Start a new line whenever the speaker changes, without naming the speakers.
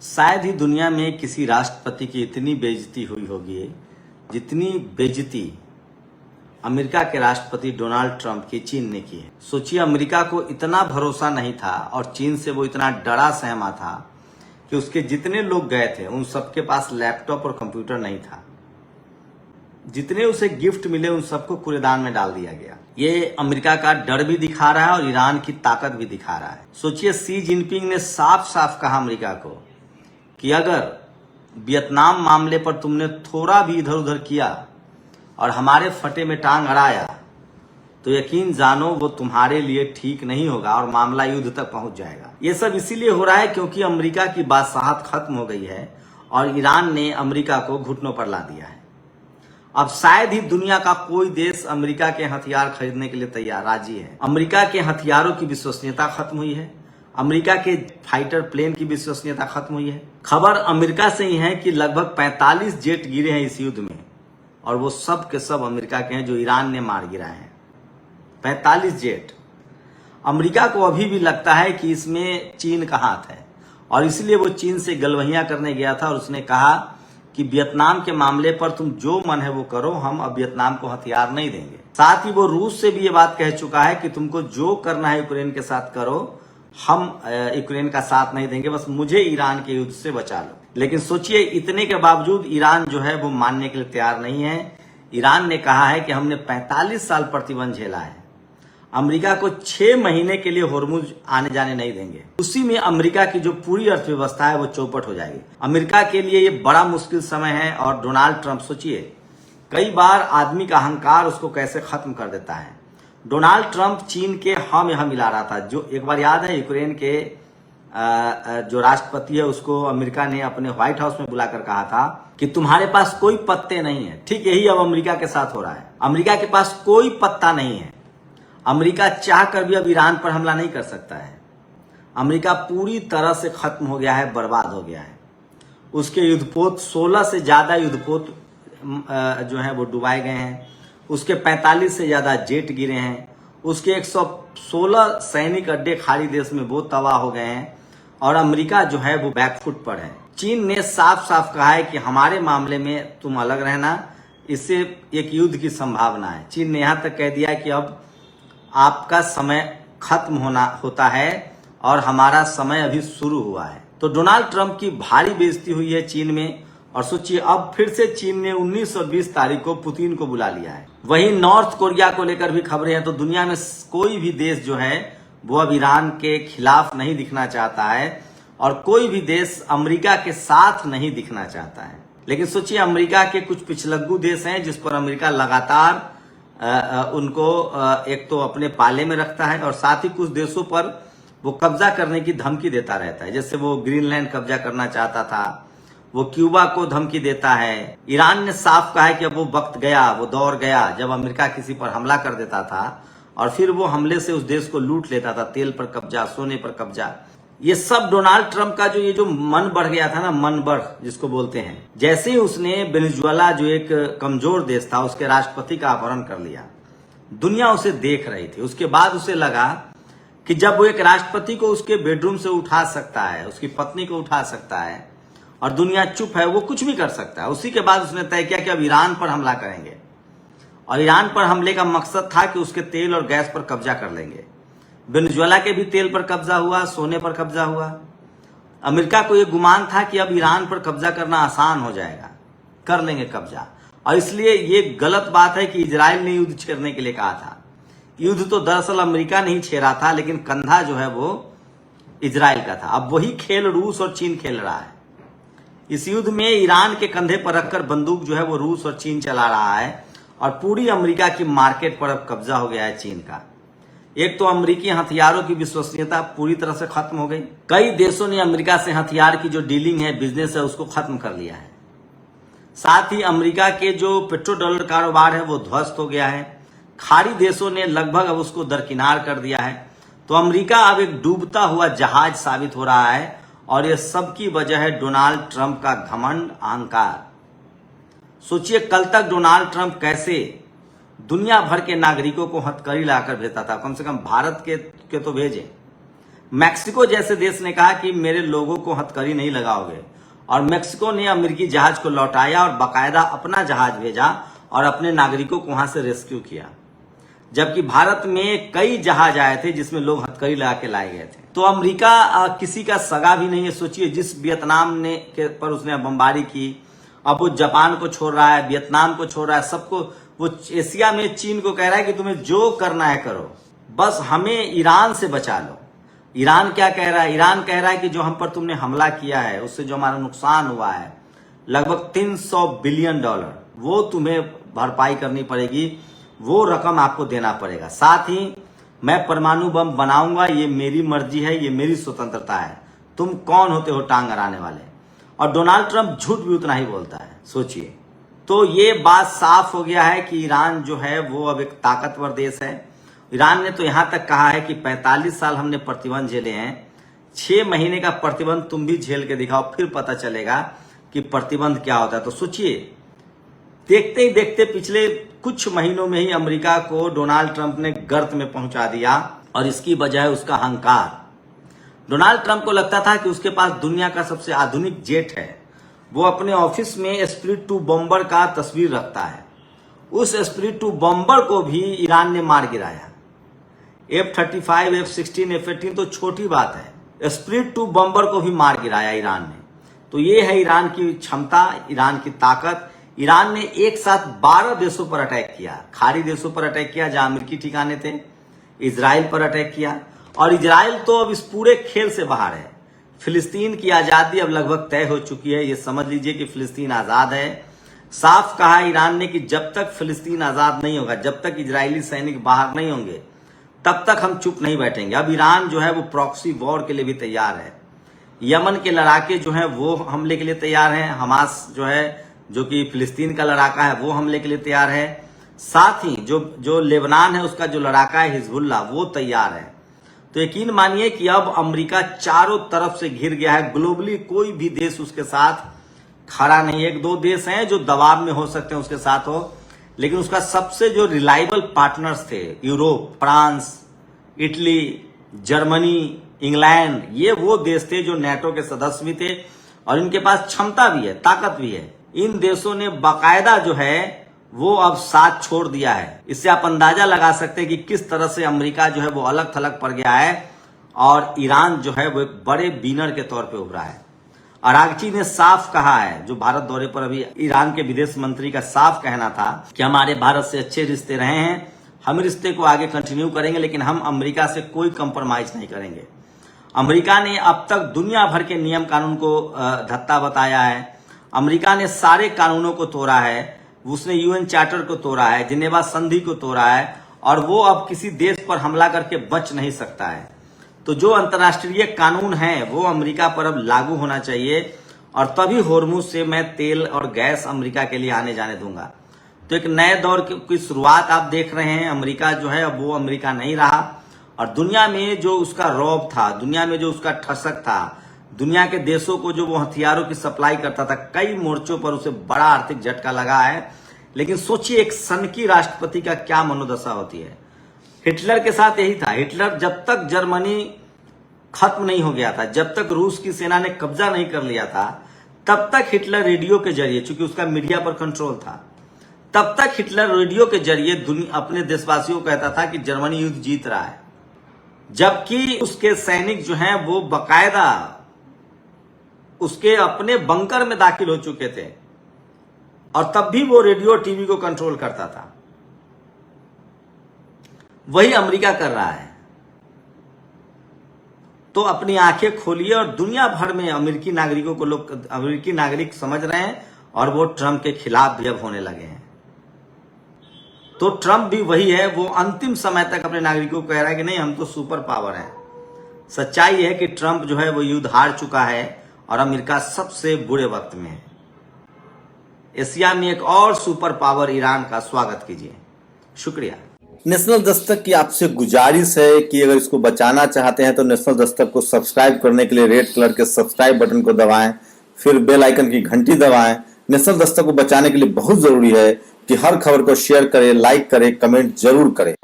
शायद ही दुनिया में किसी राष्ट्रपति की इतनी बेइज्जती हुई होगी जितनी बेइज्जती अमेरिका के राष्ट्रपति डोनाल्ड ट्रंप की चीन ने की है। सोचिए, अमेरिका को इतना भरोसा नहीं था और चीन से वो इतना डरा सहमा था कि उसके जितने लोग गए थे उन सबके पास लैपटॉप और कंप्यूटर नहीं था। जितने उसे गिफ्ट मिले उन सबको कूड़ेदान में डाल दिया गया। ये अमेरिका का डर भी दिखा रहा है और ईरान की ताकत भी दिखा रहा है। सोचिए, शी जिनपिंग ने साफ साफ कहा अमेरिका को कि अगर वियतनाम मामले पर तुमने थोड़ा भी इधर उधर किया और हमारे फटे में टांग अड़ाया तो यकीन जानो वो तुम्हारे लिए ठीक नहीं होगा और मामला युद्ध तक पहुंच जाएगा। ये सब इसीलिए हो रहा है क्योंकि अमेरिका की बादशाहत खत्म हो गई है और ईरान ने अमेरिका को घुटनों पर ला दिया है। अब शायद ही दुनिया का कोई देश अमेरिका के हथियार खरीदने के लिए तैयार राजी है। अमेरिका के हथियारों की विश्वसनीयता खत्म हुई है। अमेरिका के फाइटर प्लेन की विश्वसनीयता खत्म हुई है। खबर अमेरिका से ही है कि लगभग 45 जेट गिरे हैं इस युद्ध में और वो सब के सब अमेरिका के हैं जो ईरान ने मार गिराए हैं। 45 जेट। अमेरिका को अभी भी लगता है कि इसमें चीन का हाथ है और इसलिए वो चीन से गलवहियां करने गया था और उसने कहा कि वियतनाम के मामले पर तुम जो मन है वो करो, हम अब वियतनाम को हथियार नहीं देंगे। साथ ही वो रूस से भी ये बात कह चुका है कि तुमको जो करना है यूक्रेन के साथ करो, हम यूक्रेन का साथ नहीं देंगे, बस मुझे ईरान के युद्ध से बचा लो। लेकिन सोचिए, इतने के बावजूद ईरान जो है वो मानने के लिए तैयार नहीं है। ईरान ने कहा है कि हमने 45 साल प्रतिबंध झेला है, अमेरिका को 6 महीने के लिए होर्मुज आने जाने नहीं देंगे। उसी में अमेरिका की जो पूरी अर्थव्यवस्था है वो चौपट हो जाएगी। अमेरिका के लिए ये बड़ा मुश्किल समय है और डोनाल्ड ट्रंप, सोचिए, कई बार आदमी का अहंकार उसको कैसे खत्म कर देता है। डोनाल्ड ट्रंप चीन के हम यहां मिला रहा था। जो एक बार याद है, यूक्रेन के जो राष्ट्रपति है उसको अमेरिका ने अपने व्हाइट हाउस में बुलाकर कहा था कि तुम्हारे पास कोई पत्ते नहीं है। ठीक यही अब अमेरिका के साथ हो रहा है। अमेरिका के पास कोई पत्ता नहीं है। अमेरिका चाह कर भी अब ईरान पर हमला नहीं कर सकता है। अमेरिका पूरी तरह से खत्म हो गया है, बर्बाद हो गया है। उसके युद्धपोत 16 से ज्यादा युद्धपोत जो है वो डुबाए गए हैं। उसके 45 से ज्यादा जेट गिरे हैं। उसके 116 सैनिक अड्डे खाड़ी देश में वो तबाह हो गए हैं और अमेरिका जो है वो बैकफुट पर है। चीन ने साफ साफ कहा है कि हमारे मामले में तुम अलग रहना, इससे एक युद्ध की संभावना है। चीन ने यहां तक कह दिया कि अब आपका समय खत्म होता है और हमारा समय अभी शुरू हुआ है। तो डोनाल्ड ट्रंप की भारी बेइज्जती हुई है चीन में। और सोचिए, अब फिर से चीन ने 19 और 20 तारीख को पुतिन को बुला लिया है। वहीं नॉर्थ कोरिया को लेकर भी खबरें हैं। तो दुनिया में कोई भी देश जो है वो अब ईरान के खिलाफ नहीं दिखना चाहता है और कोई भी देश अमेरिका के साथ नहीं दिखना चाहता है। लेकिन सोचिए, अमेरिका के कुछ पिछलग्गू देश हैं जिस पर अमेरिका लगातार उनको एक तो अपने पाले में रखता है और साथ ही कुछ देशों पर वो कब्जा करने की धमकी देता रहता है। जैसे वो ग्रीनलैंड कब्जा करना चाहता था, वो क्यूबा को धमकी देता है। ईरान ने साफ कहा है कि अब वो वक्त गया, वो दौर गया जब अमेरिका किसी पर हमला कर देता था और फिर वो हमले से उस देश को लूट लेता था। तेल पर कब्जा, सोने पर कब्जा, ये सब डोनाल्ड ट्रंप का जो मन बढ़ गया था ना, मन बढ़ जिसको बोलते हैं। जैसे ही उसने वेनेजुएला जो एक कमजोर देश था उसके राष्ट्रपति का अपहरण कर लिया, दुनिया उसे देख रही थी। उसके बाद उसे लगा कि जब वो एक राष्ट्रपति को उसके बेडरूम से उठा सकता है, उसकी पत्नी को उठा सकता है और दुनिया चुप है, वो कुछ भी कर सकता है। उसी के बाद उसने तय किया कि अब ईरान पर हमला करेंगे और ईरान पर हमले का मकसद था कि उसके तेल और गैस पर कब्जा कर लेंगे। वेनेजुएला के भी तेल पर कब्जा हुआ, सोने पर कब्जा हुआ। अमेरिका को यह गुमान था कि अब ईरान पर कब्जा करना आसान हो जाएगा, कर लेंगे कब्जा। और इसलिए ये गलत बात है कि इजराइल ने युद्ध छेड़ने के लिए कहा था। युद्ध तो दरअसल अमेरिका नहीं छेड़ा था, लेकिन कंधा जो है वो इजराइल का था। अब वही खेल रूस और चीन खेल रहा है। इस युद्ध में ईरान के कंधे पर रखकर बंदूक जो है वो रूस और चीन चला रहा है और पूरी अमेरिका की मार्केट पर अब कब्जा हो गया है चीन का। एक तो अमेरिकी हथियारों की विश्वसनीयता पूरी तरह से खत्म हो गई। कई देशों ने अमेरिका से हथियार की जो डीलिंग है, बिजनेस है, उसको खत्म कर लिया है। साथ ही अमेरिका के जो पेट्रो डॉलर कारोबार है वो ध्वस्त हो गया है। खाड़ी देशों ने लगभग अब उसको दरकिनार कर दिया है। तो अमेरिका अब एक डूबता हुआ जहाज साबित हो रहा है और यह सब की वजह है डोनाल्ड ट्रंप का घमंड, अहंकार। सोचिए, कल तक डोनाल्ड ट्रंप कैसे दुनिया भर के नागरिकों को हथकड़ी लाकर भेजता था। कम से कम भारत के तो भेजे, मैक्सिको जैसे देश ने कहा कि मेरे लोगों को हथकड़ी नहीं लगाओगे, और मैक्सिको ने अमेरिकी जहाज को लौटाया और बाकायदा अपना जहाज भेजा और अपने नागरिकों को वहां से रेस्क्यू किया। जबकि भारत में कई जहाज आए थे जिसमें लोग हथकड़ी लगा के लाए गए थे। तो अमेरिका किसी का सगा भी नहीं है। सोचिए, जिस वियतनाम ने के पर उसने बमबारी की, अब वो जापान को छोड़ रहा है, वियतनाम को छोड़ रहा है, सबको। वो एशिया में चीन को कह रहा है कि तुम्हें जो करना है करो, बस हमें ईरान से बचा लो। ईरान क्या कह रहा है? ईरान कह रहा है कि जो हम पर तुमने हमला किया है, उससे जो हमारा नुकसान हुआ है लगभग $300 बिलियन, वो तुम्हें भरपाई करनी पड़ेगी, वो रकम आपको देना पड़ेगा। साथ ही मैं परमाणु बम बनाऊंगा, ये मेरी मर्जी है, ये मेरी स्वतंत्रता है, तुम कौन होते हो टांग अड़ाने वाले। और डोनाल्ड ट्रंप झूठ भी उतना ही बोलता है, सोचिए। तो ये बात साफ हो गया है कि ईरान जो है वो अब एक ताकतवर देश है। ईरान ने तो यहां तक कहा है कि 45 साल हमने प्रतिबंध झेले हैं, 6 महीने का प्रतिबंध तुम भी झेल के दिखाओ, फिर पता चलेगा कि प्रतिबंध क्या होता है। तो सोचिए, देखते ही देखते पिछले कुछ महीनों में ही अमेरिका को डोनाल्ड ट्रंप ने गर्त में पहुंचा दिया, और इसकी वजह है उसका अहंकार। डोनाल्ड ट्रंप को लगता था कि उसके पास दुनिया का सबसे आधुनिक जेट है। वो अपने ऑफिस में एस्पिरिट 2 बॉम्बर का तस्वीर रखता है। उस एस्पिरिट 2 बॉम्बर को भी ईरान ने मार गिराया। F-35, F-16, F-18 तो छोटी बात है, एस्पिरिट 2 बॉम्बर को भी मार गिराया ईरान ने। तो ये है ईरान की क्षमता, ईरान की ताकत। ईरान ने एक साथ 12 देशों पर अटैक किया। खाड़ी देशों पर अटैक किया जहां अमेरिकी ठिकाने थे, इजराइल पर अटैक किया, और इजराइल तो अब इस पूरे खेल से बाहर है। फिलिस्तीन की आजादी अब लगभग तय हो चुकी है। ये समझ लीजिए कि फिलिस्तीन आजाद है। साफ कहा ईरान ने कि जब तक फिलिस्तीन आजाद नहीं होगा, जब तक इजरायली सैनिक बाहर नहीं होंगे, तब तक हम चुप नहीं बैठेंगे। अब ईरान जो है वो प्रॉक्सी वॉर के लिए भी तैयार है। यमन के लड़ाके जो हैं वो हमले के लिए तैयार हैं। हमास जो है, जो कि फिलिस्तीन का लड़ाका है, वो हमले के लिए तैयार है। साथ ही जो लेबनान है उसका जो लड़ाका है हिजबुल्लाह, वो तैयार है। तो यकीन मानिए कि अब अमेरिका चारों तरफ से घिर गया है। ग्लोबली कोई भी देश उसके साथ खड़ा नहीं है। 1-2 देश हैं जो दबाव में हो सकते हैं उसके साथ हो, लेकिन उसका सबसे जो रिलायबल पार्टनर्स थे, Europe, France, Italy, Germany, England, ये वो देश थे जो नेटो के सदस्य भी थे, और इनके पास क्षमता भी है, ताकत भी है। इन देशों ने बाकायदा जो है वो अब साथ छोड़ दिया है। इससे आप अंदाजा लगा सकते हैं कि किस तरह से अमेरिका जो है वो अलग थलग पड़ गया है, और ईरान जो है वो एक बड़े विनर के तौर पे उभरा है। अरागची ने साफ कहा है, जो भारत दौरे पर अभी ईरान के विदेश मंत्री का साफ कहना था कि हमारे भारत से अच्छे रिश्ते रहे हैं, हम रिश्ते को आगे कंटिन्यू करेंगे, लेकिन हम अमेरिका से कोई कंप्रोमाइज नहीं करेंगे। अमेरिका ने अब तक दुनिया भर के नियम कानून को धत्ता बताया है। अमेरिका ने सारे कानूनों को तोड़ा है। उसने यूएन चार्टर को तोड़ा है, जिनेवा संधि को तोड़ा है, और वो अब किसी देश पर हमला करके बच नहीं सकता है। तो जो अंतर्राष्ट्रीय कानून है वो अमेरिका पर अब लागू होना चाहिए, और तभी होर्मुज से मैं तेल और गैस अमेरिका के लिए आने जाने दूंगा। तो एक नए दौर की शुरुआत आप देख रहे हैं। अमेरिका जो है अब वो अमेरिका नहीं रहा, और दुनिया में जो उसका रौब था, दुनिया में जो उसका ठसक था, दुनिया के देशों को जो वो हथियारों की सप्लाई करता था, कई मोर्चों पर उसे बड़ा आर्थिक झटका लगा है। लेकिन सोचिए एक सनकी राष्ट्रपति का क्या मनोदशा होती है। हिटलर के साथ यही था। हिटलर जब तक जर्मनी खत्म नहीं हो गया था, जब तक रूस की सेना ने कब्जा नहीं कर लिया था, तब तक हिटलर रेडियो के जरिए, चूंकि उसका मीडिया पर कंट्रोल था, तब तक हिटलर रेडियो के जरिए अपने देशवासियों को कहता था कि जर्मनी युद्ध जीत रहा है, जबकि उसके सैनिक जो हैं वो बाकायदा उसके अपने बंकर में दाखिल हो चुके थे, और तब भी वो रेडियो टीवी को कंट्रोल करता था। वही अमेरिका कर रहा है। तो अपनी आंखें खोलिए, और दुनिया भर में अमेरिकी नागरिकों को लोग अमेरिकी नागरिक समझ रहे हैं, और वो ट्रंप के खिलाफ भी अब होने लगे हैं। तो ट्रंप भी वही है, वो अंतिम समय तक अपने नागरिकों को कह रहा है कि नहीं, हम तो सुपर पावर हैं। सच्चाई है कि ट्रंप जो है वो युद्ध हार चुका है, और अमेरिका सबसे बुरे वक्त में है। एशिया में एक और सुपर पावर ईरान का स्वागत कीजिए। शुक्रिया।
नेशनल दस्तक की आपसे गुजारिश है कि अगर इसको बचाना चाहते हैं तो नेशनल दस्तक को सब्सक्राइब करने के लिए रेड कलर के सब्सक्राइब बटन को दबाएं, फिर बेल आइकन की घंटी दबाएं। नेशनल दस्तक को बचाने के लिए बहुत जरूरी है कि हर खबर को शेयर करें, लाइक करें, कमेंट जरूर करें।